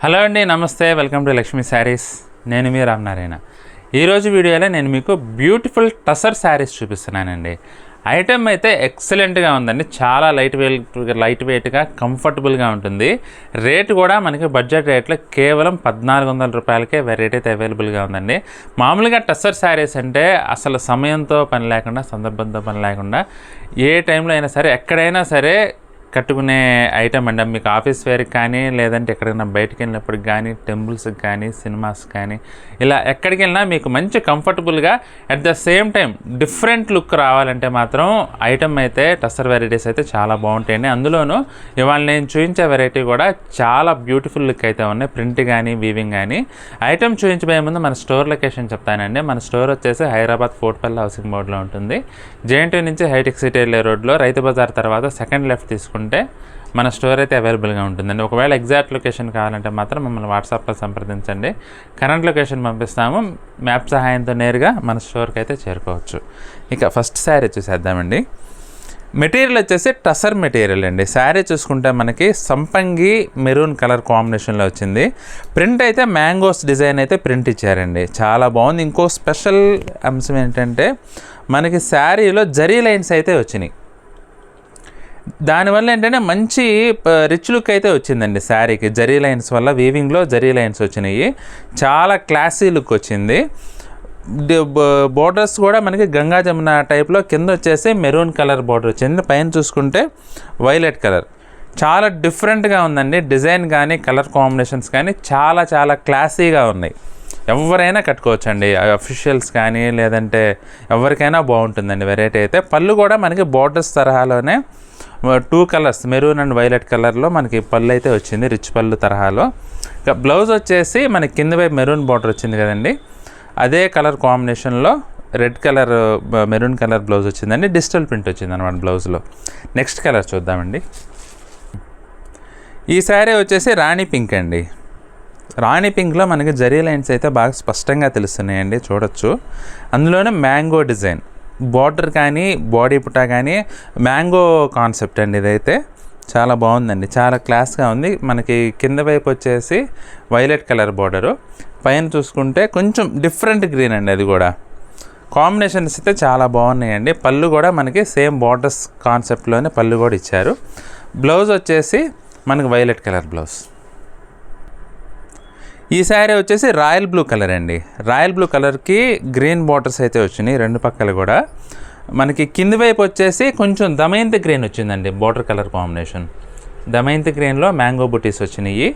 Hello అండి, నమస్తే. Welcome to Lakshmi saris. నేను మీ రామనారాయణ. ఈరోజు వీడియోలో నేను మీకు బ్యూటిఫుల్ టసర్ శారీస్ చూపిస్తున్నానండి. ఐటమ్ అయితే ఎక్సలెంట్గా ఉందండి. చాలా లైట్ వెయిట్గా కంఫర్టబుల్గా ఉంటుంది. రేటు కూడా మనకి బడ్జెట్ రేట్లో కేవలం 1400 రూపాయలకే వెరైటీ అయితే అవైలబుల్గా ఉందండి. మామూలుగా టసర్ శారీస్ అంటే అసలు సమయంతో పని లేకుండా, సందర్భంతో పని లేకుండా ఏ టైంలో అయినా సరే, ఎక్కడైనా సరే కట్టుకునే ఐటమ్ అండి. మీకు ఆఫీస్ వేర్కి కానీ, లేదంటే ఎక్కడికైనా బయటకు వెళ్ళినప్పటికి కానీ, టెంపుల్స్కి కానీ, సినిమాస్ కానీ, ఇలా ఎక్కడికి వెళ్ళినా మీకు మంచి కంఫర్టబుల్గా at the same time different look రావాలంటే మాత్రం ఐటమ్ అయితే టసర్ వెరైటీస్ అయితే చాలా బాగుంటాయండి. అందులోనూ ఇవాళ నేను చూపించే వెరైటీ కూడా చాలా బ్యూటిఫుల్ లుక్ అయితే ఉన్నాయి. ప్రింట్ కానీ, వీవింగ్ కానీ. ఐటమ్ చూపించబోయే ముందు మన స్టోర్ లొకేషన్ చెప్తానండి. మన స్టోర్ వచ్చేసి హైదరాబాద్ కోట్పల్లి హౌసింగ్ బోర్డులో ఉంటుంది. జేఎన్టీ నుంచి హైటెక్ సిటీ వెళ్ళే రోడ్లో రైతు బజార్ తర్వాత సెకండ్ లెఫ్ట్ తీసుకుంటే మన స్టోర్ అయితే అవైలబుల్గా ఉంటుందండి. ఒకవేళ ఎగ్జాక్ట్ లొకేషన్ కావాలంటే మాత్రం మమ్మల్ని వాట్సాప్లో సంప్రదించండి. కరెంట్ లొకేషన్ పంపిస్తాము. మ్యాప్ సహాయంతో నేరుగా మన స్టోర్కి అయితే చేరుకోవచ్చు. ఇక ఫస్ట్ శారీ చూసేద్దామండి. మెటీరియల్ వచ్చేసి టసర్ మెటీరియల్ అండి. శారీ చూసుకుంటే మనకి సంపంగి మెరూన్ కలర్ కాంబినేషన్లో వచ్చింది. ప్రింట్ అయితే మ్యాంగోస్ డిజైన్ అయితే ప్రింట్ ఇచ్చారండి. చాలా బాగుంది. ఇంకో స్పెషల్ అంశం ఏంటంటే మనకి శారీలో జరీ లైన్స్ అయితే వచ్చినాయి. దానివల్ల ఏంటంటే మంచి రిచ్ లుక్ అయితే వచ్చిందండి శారీకి. జరీ లైన్స్ వల్ల వీవింగ్లో జరీ లైన్స్ వచ్చినాయి. చాలా క్లాసీ లుక్ వచ్చింది. బోర్డర్స్ కూడా మనకి గంగా జమున టైప్లో కింద వచ్చేసి మెరూన్ కలర్ బోర్డర్ వచ్చింది. పైన చూసుకుంటే వైలెట్ కలర్. చాలా డిఫరెంట్గా ఉందండి. డిజైన్ కానీ, కలర్ కాంబినేషన్స్ కానీ చాలా చాలా క్లాసీగా ఉన్నాయి. ఎవరైనా కట్టుకోవచ్చండి. అఫీషియల్స్ కానీ, లేదంటే ఎవరికైనా బాగుంటుందండి వెరైటీ అయితే. పళ్ళు కూడా మనకి బోర్డర్స్ తరహాలోనే 2 కలర్స్ మెరూన్ అండ్ వైలెట్ కలర్లో మనకి పళ్ళు అయితే వచ్చింది, రిచ్ పళ్ళు తరహాలో. ఇక బ్లౌజ్ వచ్చేసి మనకి కింద వైపు మెరూన్ బార్డర్ వచ్చింది కదండి, అదే కలర్ కాంబినేషన్లో red colour maroon colour blouse వచ్చిందండి. డిజిటల్ ప్రింట్ వచ్చింది అనమాట బ్లౌజ్లో. నెక్స్ట్ కలర్ చూద్దామండి. ఈ శారీ వచ్చేసి రాణి పింక్ అండి. రాణి పింక్లో మనకి జరీ లైన్స్ అయితే బాగా స్పష్టంగా తెలుస్తున్నాయండి, చూడొచ్చు. అందులోనే మ్యాంగో డిజైన్ బార్డర్ కానీ, బాడీ పుటా కానీ మ్యాంగో కాన్సెప్ట్ అండి. ఇదైతే చాలా బాగుందండి. చాలా క్లాస్గా ఉంది. మనకి కింద వైపు వచ్చేసి వైలెట్ కలర్ బార్డరు, పైన చూసుకుంటే కొంచెం డిఫరెంట్ గ్రీన్ అండి. అది కూడా కాంబినేషన్స్ అయితే చాలా బాగున్నాయండి. పళ్ళు కూడా మనకి సేమ్ బార్డర్స్ కాన్సెప్ట్లోనే పళ్ళు కూడా ఇచ్చారు. బ్లౌజ్ వచ్చేసి మనకి వైలెట్ కలర్ బ్లౌజ్. ఈ శారీ వచ్చేసి రాయల్ బ్లూ కలర్ అండి. రాయల్ బ్లూ కలర్కి గ్రీన్ బార్డర్స్ అయితే వచ్చినాయి రెండు పక్కలు కూడా. మనకి కింది వైపు వచ్చేసి కొంచెం దమయంతి గ్రీన్ వచ్చిందండి బార్డర్ కలర్ కాంబినేషన్. దమయంతి గ్రీన్లో మ్యాంగో బుటీస్ వచ్చినాయి.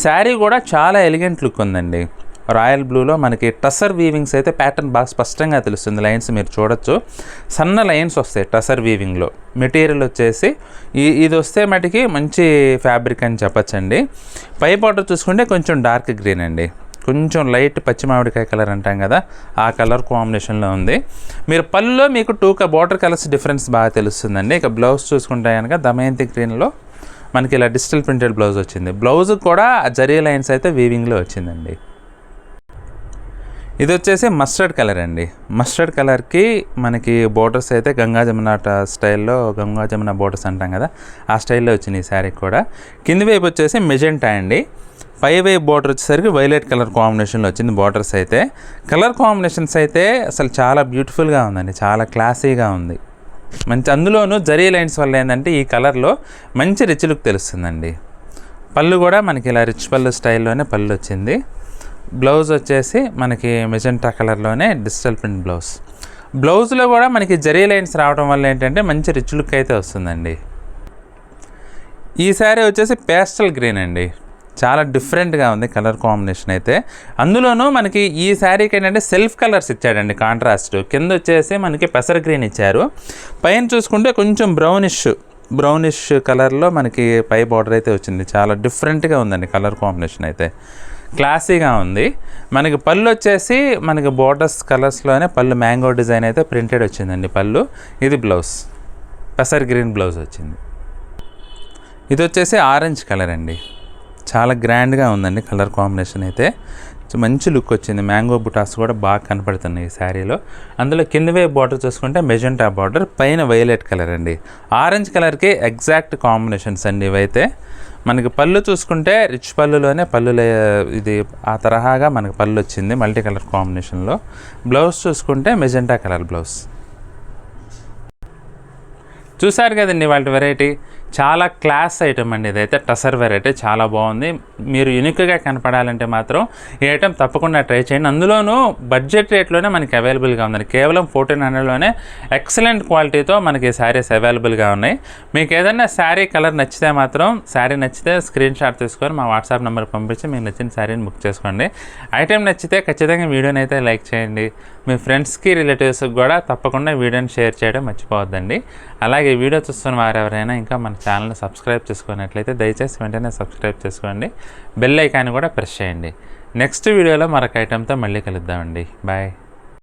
శారీ కూడా చాలా ఎలిగెంట్ లుక్ ఉందండి. రాయల్ బ్లూలో మనకి టసర్ వీవింగ్స్ అయితే ప్యాటర్న్ బాగా స్పష్టంగా తెలుస్తుంది. లైన్స్ మీరు చూడొచ్చు, సన్న లైన్స్ వస్తాయి టసర్ వీవింగ్లో. మెటీరియల్ వచ్చేసి ఇది వస్తే మటుకి మంచి ఫ్యాబ్రిక్ అని చెప్పచ్చండి. పై బార్డర్ చూసుకుంటే కొంచెం డార్క్ గ్రీన్ అండి, కొంచెం లైట్ పచ్చి మామిడికాయ కలర్ అంటాం కదా, ఆ కలర్ కాంబినేషన్లో ఉంది. మీరు పళ్ళులో మీకు 2 బార్డర్ కలర్స్ డిఫరెన్స్ బాగా తెలుస్తుందండి. ఇక బ్లౌజ్ చూసుకుంటే కనుక దమయంతి గ్రీన్లో మనకి ఇలా డిజిటల్ ప్రింటెడ్ బ్లౌజ్ వచ్చింది. బ్లౌజ్ కూడా జరీ లైన్స్ అయితే వీవింగ్లో వచ్చిందండి. ఇది వచ్చేసి మస్టర్డ్ కలర్ అండి. మస్టర్డ్ కలర్కి మనకి బోర్డర్స్ అయితే గంగా జమున స్టైల్లో, గంగా జమున బోర్డర్స్ అంటాం కదా, ఆ స్టైల్లో వచ్చింది ఈ శారీకి కూడా. కింది వైపు వచ్చేసి మెజెంటా అండి. పై వైపు బోర్డర్ వచ్చేసరికి వైలెట్ కలర్ కాంబినేషన్లో వచ్చింది బోర్డర్స్ అయితే. కలర్ కాంబినేషన్స్ అయితే అసలు చాలా బ్యూటిఫుల్గా ఉందండి, చాలా క్లాసీగా ఉంది. మంచి అందులోనూ జరీ లైన్స్ వల్ల ఏంటంటే ఈ కలర్లో మంచి రిచ్ లుక్ తెలుస్తుందండి. పళ్ళు కూడా మనకి ఇలా రిచ్ పళ్ళు స్టైల్లోనే పళ్ళు వచ్చింది. బ్లౌజ్ వచ్చేసి మనకి మెజెంటా కలర్లోనే డిజిటల్ ప్రింట్ బ్లౌజ్. బ్లౌజ్లో కూడా మనకి జరీ లైన్స్ రావడం వల్ల ఏంటంటే మంచి రిచ్ లుక్ అయితే వస్తుందండి. ఈ శారీ వచ్చేసి పేస్టల్ గ్రీన్ అండి. చాలా డిఫరెంట్గా ఉంది కలర్ కాంబినేషన్ అయితే. అందులోనూ మనకి ఈ శారీకి ఏంటంటే సెల్ఫ్ కలర్స్ ఇచ్చాడండి కాంట్రాస్ట్. కింద వచ్చేసి మనకి పెసర్ గ్రీన్ ఇచ్చారు. పైన చూసుకుంటే కొంచెం బ్రౌనిష్ కలర్లో మనకి పై బార్డర్ అయితే వచ్చింది. చాలా డిఫరెంట్గా ఉందండి కలర్ కాంబినేషన్ అయితే, క్లాసీగా ఉంది. మనకి పళ్ళు వచ్చేసి మనకి బోర్డర్స్ కలర్స్లోనే పళ్ళు మ్యాంగో డిజైన్ అయితే ప్రింటెడ్ వచ్చిందండి పళ్ళు. ఇది బ్లౌజ్ పెసర్ గ్రీన్ బ్లౌజ్ వచ్చింది. ఇది వచ్చేసి ఆరెంజ్ కలర్ అండి. చాలా గ్రాండ్గా ఉందండి కలర్ కాంబినేషన్ అయితే, మంచి లుక్ వచ్చింది. మ్యాంగో బుటాస్ కూడా బాగా కనపడుతున్నాయి ఈ శారీలో. అందులో కింద వైపు బార్డర్ చూసుకుంటే మెజెంటా బార్డర్, పైన వైలెట్ కలర్ అండి. ఆరెంజ్ కలర్కి ఎగ్జాక్ట్ కాంబినేషన్స్ అండి ఇవైతే. మనకి పళ్ళు చూసుకుంటే రిచ్ పళ్ళులోనే పళ్ళులే ఇది ఆ తరహాగా మనకి పళ్ళు వచ్చింది మల్టీ కలర్ కాంబినేషన్లో. బ్లౌజ్ చూసుకుంటే మెజెంటా కలర్ బ్లౌజ్. చూసారు కదండి వాళ్ళ వెరైటీ. చాలా క్లాస్ ఐటమ్ అండి ఇదైతే. టసర్ వెరైటీ చాలా బాగుంది. మీరు యూనిక్గా కనపడాలంటే మాత్రం ఈ ఐటమ్ తప్పకుండా ట్రై చేయండి. అందులోనూ బడ్జెట్ రేట్లోనే మనకి అవైలబుల్గా ఉందండి. కేవలం 1400లోనే ఎక్సలెంట్ క్వాలిటీతో మనకి శారీస్ అవైలబుల్గా ఉన్నాయి. మీకు ఏదైనా శారీ కలర్ నచ్చితే మాత్రం, శారీ నచ్చితే స్క్రీన్ షాట్ తీసుకొని మా వాట్సాప్ నెంబర్కి పంపించి మీకు నచ్చిన శారీని బుక్ చేసుకోండి. ఐటమ్ నచ్చితే ఖచ్చితంగా వీడియోని అయితే లైక్ చేయండి. మీ ఫ్రెండ్స్కి రిలేటివ్స్కి కూడా తప్పకుండా వీడియోని షేర్ చేయడం మర్చిపోవద్దండి. అలాగే వీడియో చూస్తున్న వారు ఎవరైనా ఇంకా మన ఛానల్ని సబ్స్క్రైబ్ చేసుకున్నట్లయితే దయచేసి వెంటనే సబ్స్క్రైబ్ చేసుకోండి. బెల్ ఐకాన్ కూడా ప్రెస్ చేయండి. నెక్స్ట్ వీడియోలో మరొక ఐటెంతో మళ్ళీ కలుద్దామండి. బాయ్.